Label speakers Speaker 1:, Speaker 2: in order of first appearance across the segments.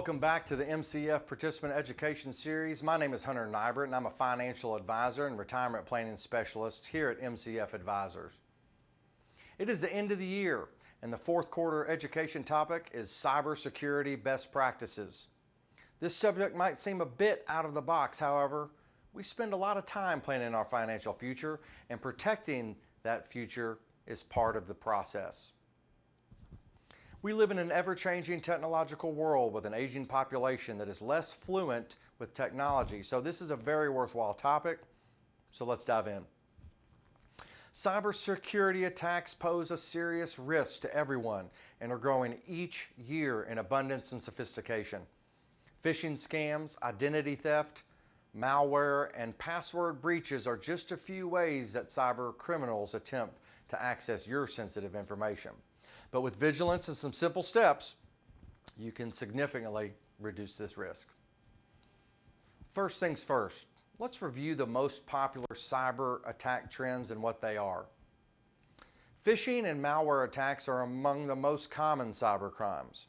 Speaker 1: Welcome back to the MCF Participant Education Series. My name is Hunter Nighbert and I'm a financial advisor and retirement planning specialist here at MCF Advisors. It is the end of the year and the fourth quarter education topic is cybersecurity best practices. This subject might seem a bit out of the box, however, we spend a lot of time planning our financial future and protecting that future is part of the process. We live in an ever-changing technological world with an aging population that is less fluent with technology, so this is a very worthwhile topic, so let's dive in. Cybersecurity attacks pose a serious risk to everyone and are growing each year in abundance and sophistication. Phishing scams, identity theft, malware, and password breaches are just a few ways that cyber criminals attempt to access your sensitive information. But with vigilance and some simple steps, you can significantly reduce this risk. First things first, let's review the most popular cyber attack trends and what they are. Phishing and malware attacks are among the most common cyber crimes.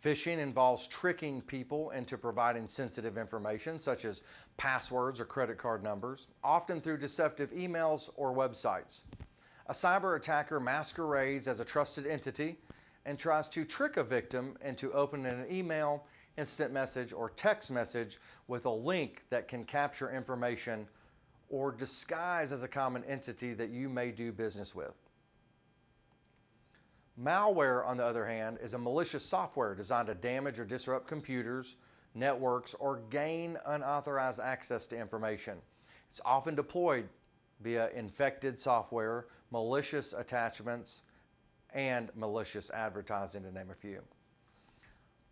Speaker 1: Phishing involves tricking people into providing sensitive information such as passwords or credit card numbers, often through deceptive emails or websites. A cyber attacker masquerades as a trusted entity and tries to trick a victim into opening an email, instant message, or text message with a link that can capture information or disguise as a common entity that you may do business with. Malware, on the other hand, is a malicious software designed to damage or disrupt computers, networks, or gain unauthorized access to information. It's often deployed via infected software, malicious attachments, and malicious advertising, to name a few.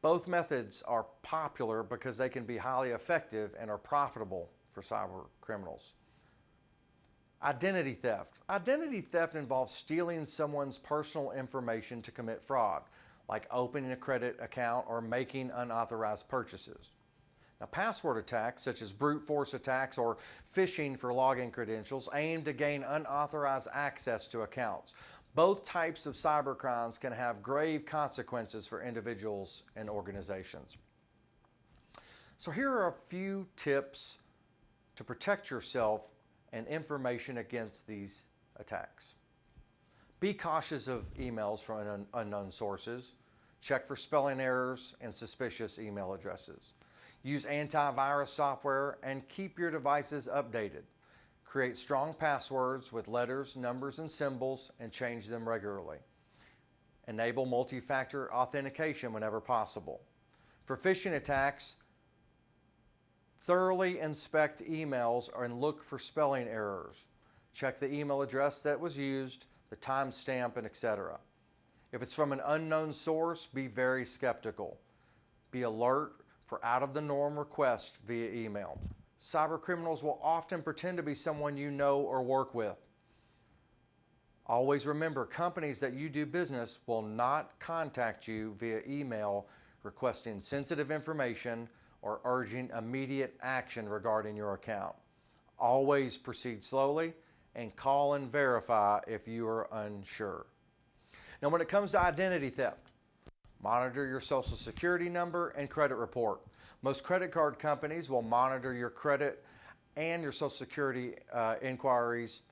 Speaker 1: Both methods are popular because they can be highly effective and are profitable for cyber criminals. Identity theft. Identity theft involves stealing someone's personal information to commit fraud, like opening a credit account or making unauthorized purchases. Now, password attacks, such as brute force attacks or phishing for login credentials, aim to gain unauthorized access to accounts. Both types of cybercrimes can have grave consequences for individuals and organizations. So here are a few tips to protect yourself and information against these attacks. Be cautious of emails from unknown sources. Check for spelling errors and suspicious email addresses. Use antivirus software and keep your devices updated. Create strong passwords with letters, numbers, and symbols and change them regularly. Enable multi-factor authentication whenever possible. For phishing attacks, thoroughly inspect emails and look for spelling errors. Check the email address that was used, the timestamp, and etc. If it's from an unknown source, be very skeptical. Be alert for out-of-the-norm requests via email. Cyber criminals will often pretend to be someone you know or work with. Always remember, companies that you do business will not contact you via email requesting sensitive information or urging immediate action regarding your account. Always proceed slowly and call and verify if you are unsure. Now, when it comes to identity theft, monitor your Social Security number and credit report. Most credit card companies will monitor your credit and your Social Security inquiries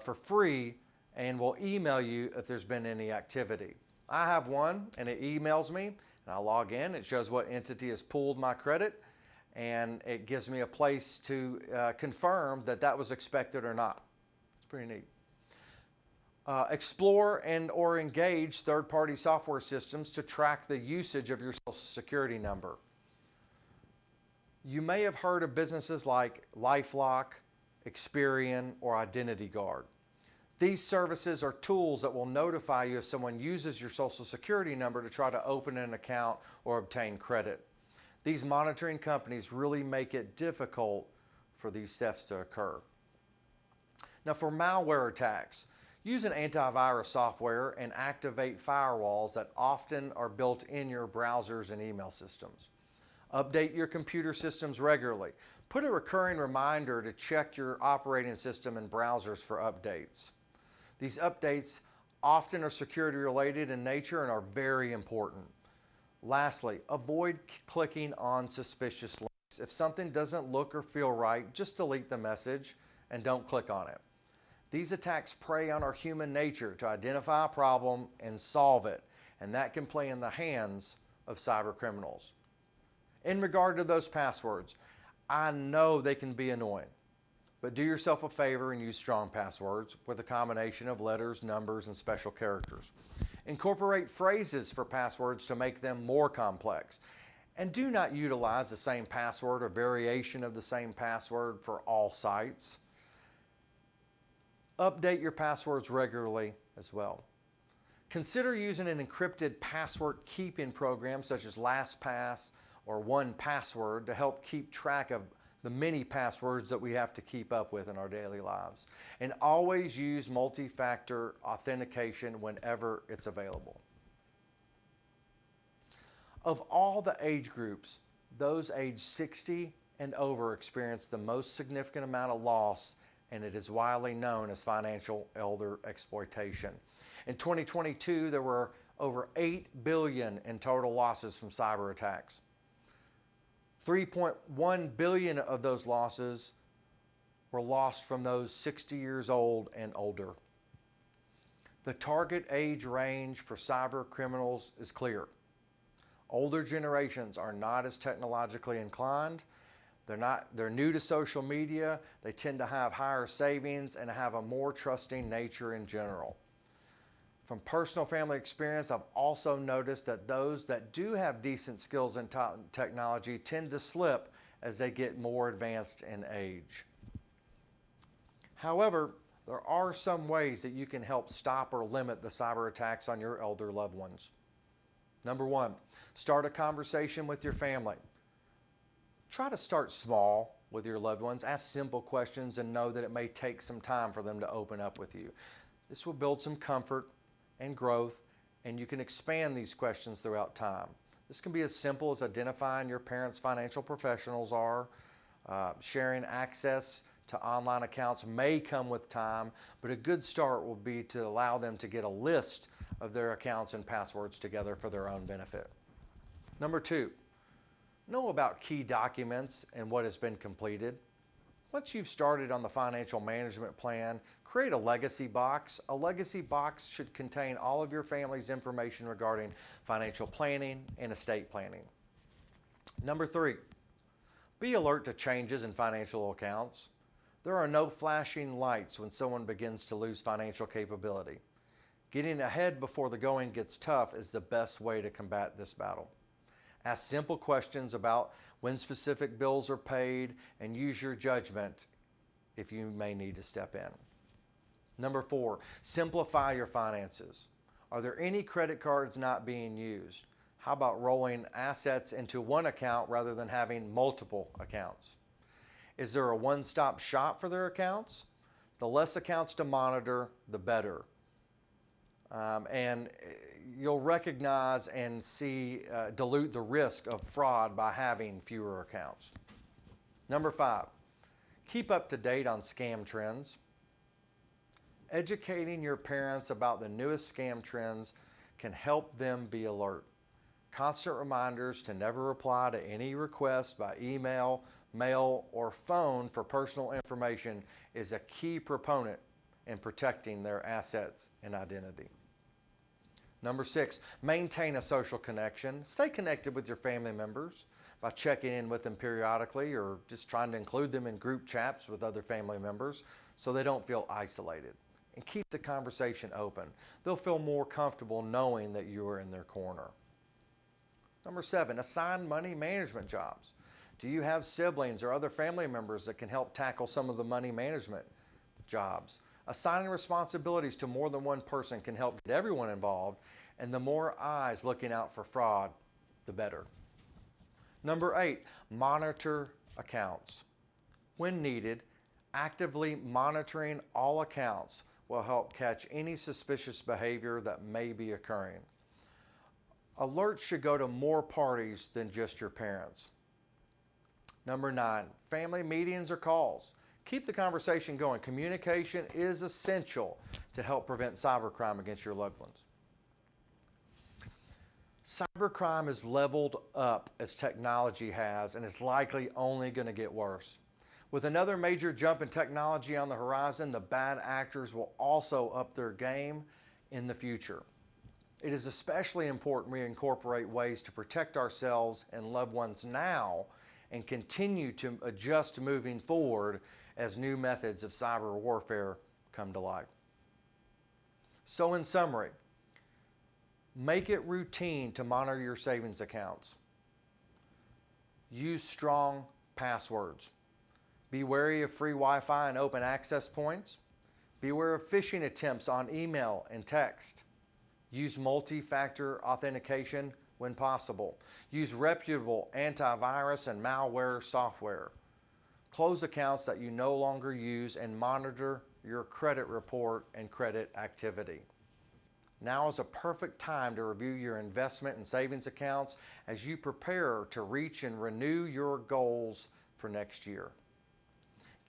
Speaker 1: for free and will email you if there's been any activity. I have one and it emails me and I log in. It shows what entity has pulled my credit and it gives me a place to confirm that that was expected or not. It's pretty neat. Explore and or engage third-party software systems to track the usage of your Social Security number. You may have heard of businesses like LifeLock, Experian, or Identity Guard. These services are tools that will notify you if someone uses your Social Security number to try to open an account or obtain credit. These monitoring companies really make it difficult for these thefts to occur. Now, for malware attacks, use an antivirus software and activate firewalls that often are built in your browsers and email systems. Update your computer systems regularly. Put a recurring reminder to check your operating system and browsers for updates. These updates often are security related in nature and are very important. Lastly, avoid clicking on suspicious links. If something doesn't look or feel right, just delete the message and don't click on it. These attacks prey on our human nature to identify a problem and solve it, and that can play in the hands of cyber criminals. In regard to those passwords, I know they can be annoying, but do yourself a favor and use strong passwords with a combination of letters, numbers, and special characters. Incorporate phrases for passwords to make them more complex. And do not utilize the same password or variation of the same password for all sites. Update your passwords regularly as well. Consider using an encrypted password keeping program such as LastPass or 1Password to help keep track of the many passwords that we have to keep up with in our daily lives. And always use multi-factor authentication whenever it's available. Of all the age groups, those aged 60 and over experience the most significant amount of loss, and it is widely known as financial elder exploitation. In 2022, there were over $8 billion in total losses from cyber attacks. 3.1 billion of those losses were lost from those 60 years old and older. The target age range for cyber criminals is clear. Older generations are not as technologically inclined. They're new to social media. They tend to have higher savings and have a more trusting nature in general. From personal family experience, I've also noticed that those that do have decent skills in technology tend to slip as they get more advanced in age. However, there are some ways that you can help stop or limit the cyber attacks on your elder loved ones. Number one, start a conversation with your family. Try to start small with your loved ones. Ask simple questions and know that it may take some time for them to open up with you. This will build some comfort and growth, and you can expand these questions throughout time. This can be as simple as identifying your parents' financial professionals are. Sharing access to online accounts may come with time, but a good start will be to allow them to get a list of their accounts and passwords together for their own benefit. Number two, know about key documents and what has been completed. Once you've started on the financial management plan, create a legacy box. A legacy box should contain all of your family's information regarding financial planning and estate planning. Number three, be alert to changes in financial accounts. There are no flashing lights when someone begins to lose financial capability. Getting ahead before the going gets tough is the best way to combat this battle. Ask simple questions about when specific bills are paid and use your judgment if you may need to step in. Number four, simplify your finances. Are there any credit cards not being used? How about rolling assets into one account rather than having multiple accounts? Is there a one-stop shop for their accounts? The less accounts to monitor, the better. And you'll recognize and see dilute the risk of fraud by having fewer accounts. Number five, keep up to date on scam trends. Educating your parents about the newest scam trends can help them be alert. Constant reminders to never reply to any requests by email, mail, or phone for personal information is a key proponent in protecting their assets and identity. Number six, maintain a social connection. Stay connected with your family members by checking in with them periodically or just trying to include them in group chats with other family members so they don't feel isolated. And keep the conversation open. They'll feel more comfortable knowing that you are in their corner. Number seven, assign money management jobs. Do you have siblings or other family members that can help tackle some of the money management jobs? Assigning responsibilities to more than one person can help get everyone involved, and the more eyes looking out for fraud, the better. Number eight, monitor accounts. When needed, actively monitoring all accounts will help catch any suspicious behavior that may be occurring. Alerts should go to more parties than just your parents. Number nine, family meetings or calls. Keep the conversation going. Communication is essential to help prevent cybercrime against your loved ones. Cybercrime has leveled up as technology has and is likely only going to get worse. With another major jump in technology on the horizon, the bad actors will also up their game in the future. It is especially important we incorporate ways to protect ourselves and loved ones now and continue to adjust moving forward as new methods of cyber warfare come to light. So in summary, make it routine to monitor your savings accounts. Use strong passwords. Be wary of free Wi-Fi and open access points. Beware of phishing attempts on email and text. Use multi-factor authentication when possible. Use reputable antivirus and malware software. Close accounts that you no longer use and monitor your credit report and credit activity. Now is a perfect time to review your investment and savings accounts as you prepare to reach and renew your goals for next year.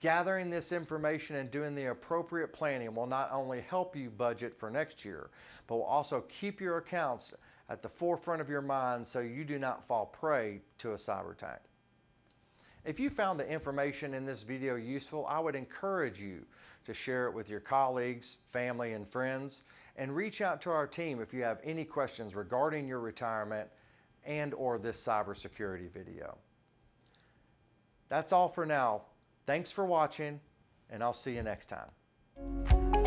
Speaker 1: Gathering this information and doing the appropriate planning will not only help you budget for next year, but will also keep your accounts at the forefront of your mind so you do not fall prey to a cyber attack. If you found the information in this video useful, I would encourage you to share it with your colleagues, family, and friends, and reach out to our team if you have any questions regarding your retirement and/or this cybersecurity video. That's all for now. Thanks for watching, and I'll see you next time.